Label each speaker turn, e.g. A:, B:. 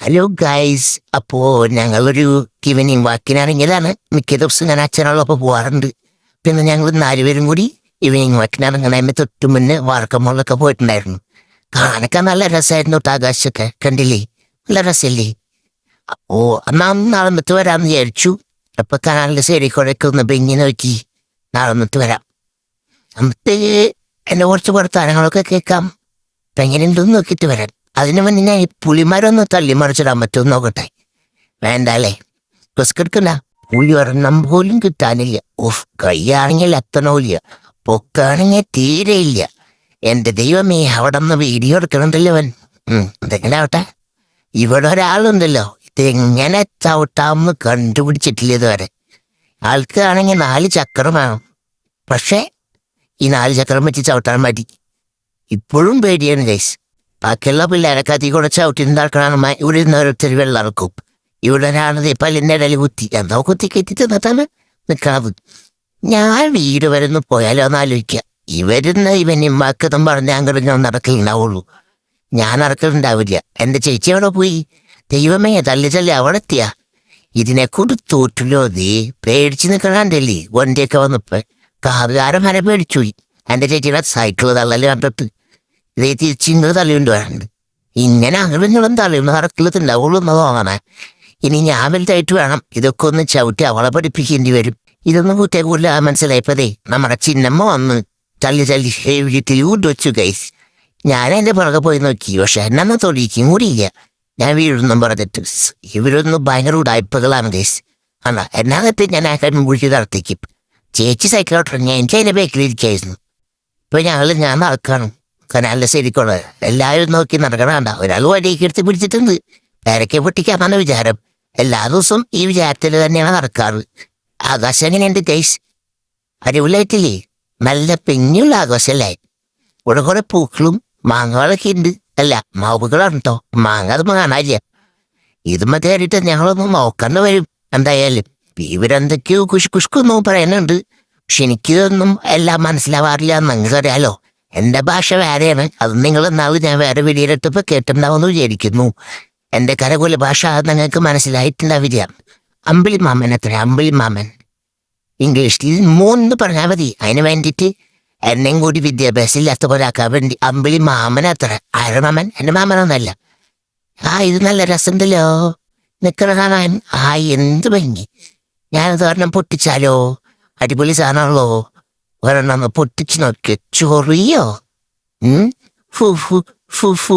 A: Hello guys. അപ്പോ ഞങ്ങളൊരു evening വാക്കിനിറങ്ങിയതാണ്. മിക്ക ദിവസം ഞാൻ അച്ഛനോടൊപ്പം പോവാറുണ്ട്. പിന്നെ ഞങ്ങൾ 4 പേരും കൂടി ഈവനിങ് വാക്കിനിറങ്ങണതിന് തൊട്ട് മുന്നേ വാർക്കമ്മോളൊക്കെ പോയിട്ടുണ്ടായിരുന്നു. കാണാനൊക്കെ നല്ല രസമായിരുന്നു കേട്ടോ. ആകാശമൊക്കെ കണ്ടില്ലേ, നല്ല രസമല്ലേ? അപ്പോ എന്നാ നടന്നിട്ട് വരാമെന്ന് വിചാരിച്ചു. അപ്പൊ കനാലിന്റെ സൈഡിൽ കൂടെയൊക്കെ ഒന്ന് ബെങ്ങി നോക്കി നടന്നിട്ട് വരാം. എന്നിട്ട് എന്നെ കുറച്ച് വർത്താനങ്ങളൊക്കെ കേൾക്കാം. അപ്പൊ എങ്ങനെയുണ്ടെന്ന് നോക്കിയിട്ട് വരാം. അതിന് മുന്നേ ഞാൻ ഈ പുളിമരൊന്ന് തള്ളി മറിച്ചിടാൻ പറ്റുമെന്ന് നോക്കട്ടെ. വേണ്ട അല്ലേ? റിസ്ക് എടുക്കണ്ട. പുളി ഒരെണ്ണം പോലും കിട്ടാനില്ല. ഓഫ്, കൈയാണെങ്കിൽ എത്തണമില്ല, പൊക്കാണെങ്കിൽ തീരെ ഇല്ല. എന്റെ ദൈവമേ, അവിടെ നിന്ന് വീഡിയോ എടുക്കണുണ്ടല്ലോ അവൻ. എന്തെങ്കിലും ആവട്ടെ. ഇവിടെ ഒരാളുണ്ടല്ലോ, ഇതെങ്ങനെ ചവിട്ടാമെന്ന് കണ്ടുപിടിച്ചിട്ടില്ല ഇതുവരെ. ആൾക്കാണെങ്കിൽ 4 ചക്രം വേണം. പക്ഷേ ഈ 4 ചക്രം വെച്ച് ചവിട്ടാൻ മതി. ഇപ്പോഴും പേടിയാണ് ഗൈസ്. ബാക്കിയുള്ള പിള്ളേരൊക്കെ അതി കൂടെ ചവിട്ടിണ്ടാക്കണ ഇവിടെ നിന്ന് ഓരോരുത്തർ വെള്ളം ഇറക്കും. ഇവിടെ ഒരാളത് പല്ലിൻ്റെ ഇടയിൽ കുത്തി എന്താ കുത്തി കെറ്റിട്ട് നിന്നിട്ടാണ് നിൽക്കണത്. ഞാൻ വീട് വരെ ഒന്ന് പോയാലോ എന്ന് ആലോചിക്കുക. ഇവൻ ഇമ്മാക്കതും പറഞ്ഞ് അങ്ങോട്ട് ഞാൻ നടക്കലുണ്ടാവുള്ളൂ. ഞാൻ നടക്കലുണ്ടാവില്ല. എൻ്റെ ചേച്ചി അവിടെ പോയി. ദൈവമേ, തള്ളി അവിടെ എത്തിയ ഇതിനെക്കൊണ്ട് തോറ്റില്ലോ. നീ പേടിച്ച് നിൽക്കണണ്ടല്ലേ. വണ്ടിയൊക്കെ വന്നപ്പോ കാറുകാരൻ വരെ പേടിച്ചുപോയി. എൻ്റെ ചേച്ചിയുടെ സൈക്കിള് തള്ളല് കണ്ടിട്ട് ഇതേ തിരിച്ചിങ്ങ് തള്ളിയുണ്ട് വരാണ്ട്. ഇങ്ങനെ അങ്ങോട്ടും തള്ളിയുണ്ട് നടക്കലത്തുണ്ടാവുള്ളൂ എന്ന് തോന്നണേ. ഇനി ഞാൻ വലുതായിട്ട് വേണം ഇതൊക്കെ ഒന്ന് ചവിട്ടി അവളെ പഠിപ്പിക്കേണ്ടി വരും. ഇതൊന്നും കുറ്റേ കൂടുതൽ മനസ്സിലായപ്പോതേ നമ്മുടെ ചിന്നമ്മ വന്ന് തള്ളി വീട്ടിൽ വെച്ചു ഗൈസ്. ഞാൻ എൻ്റെ പുറകെ പോയി നോക്കി. പക്ഷെ എന്നെ തൊടിയിക്കും കൂടിയില്ല. ഞാൻ വീഴൊന്നും പറഞ്ഞിട്ട്. ഇവരൊന്നും ഭയങ്കര ഉടായ്പകളാണ് ഗൈസ്. ആണോ എന്നാന്നിട്ട് ഞാൻ ആ കാര്യം മുഴിച്ച് നടത്തിക്കും. ചേച്ചി സൈക്കിളോട്ടിറങ്ങി എനിക്ക് അതിൻ്റെ ബാക്കിലിരിക്കായിരുന്നു. ഇപ്പൊ ഞാൻ നടക്കാണ് കനാലിന്റെ സൈഡിൽ. എല്ലാവരും നോക്കി നടക്കണണ്ട. ഒരാൾ വഴിയൊക്കെ എടുത്ത് പിടിച്ചിട്ടുണ്ട്. പേരക്കെ പൊട്ടിക്കാന്നാണ് വിചാരം. എല്ലാ ദിവസവും ഈ വിചാരത്തിൽ തന്നെയാണ് നടക്കാറ്. ആകാശം എങ്ങനെയുണ്ട് ഗൈസ്? അടിപൊളിയായിട്ടില്ലേ? നല്ല പെഞ്ഞുള്ള ആകാശല്ലേ? ഇവിടെ കുറെ പൂക്കളും മാങ്ങകളൊക്കെ ഉണ്ട്. അല്ല, മാവുകളാണ് കേട്ടോ. മാങ്ങ അത് കാണാനില്ല. ഇതുമ്മ കയറിയിട്ട് ഞങ്ങളൊന്ന് നോക്കേണ്ടി വരും എന്തായാലും. ഇവരെന്തൊക്കെയോ കുഷ്കുഷ്കൊന്നും പറയുന്നുണ്ട്. പക്ഷെ എനിക്കിതൊന്നും എല്ലാം മനസ്സിലാവാറില്ല. നിങ്ങൾക്കറിയാലോ, എന്റെ ഭാഷ വേറെയാണ്. അത് നിങ്ങൾ എന്നാലും ഞാൻ വേറെ വീഡിയോയിലിട്ടപ്പോൾ കേട്ടിട്ടുണ്ടാവുമെന്ന് വിചാരിക്കുന്നു. എന്റെ കരകുല ഭാഷ നിങ്ങൾക്ക് മനസ്സിലായിട്ടുണ്ടാവില്ല. അമ്പിളി മാമൻ എത്ര? അമ്പിളി മാമൻ ഇംഗ്ലീഷിൽ 3 പറഞ്ഞാൽ മതി. അതിന് വേണ്ടിയിട്ട് എന്നെയും കൂടി വിദ്യാഭ്യാസം ഇല്ലാത്ത പോലാക്കാൻ വേണ്ടി അമ്പിളി മാമൻ എത്ര? ആരുടെ മാമൻ? എന്റെ മാമനൊന്നല്ല. ഇത് നല്ല രസമുണ്ടല്ലോ നിക്കണ കാണാൻ. എന്ത് ഭംഗി. ഞാനത് ഒരെണ്ണം പൊട്ടിച്ചാലോ? അടിപൊളി സാധനമാണല്ലോ. ഒരെണ്ണം പൊട്ടിച്ച് നോക്കി. ചൊറിയോ? ഫു ഫു ഫു ഫു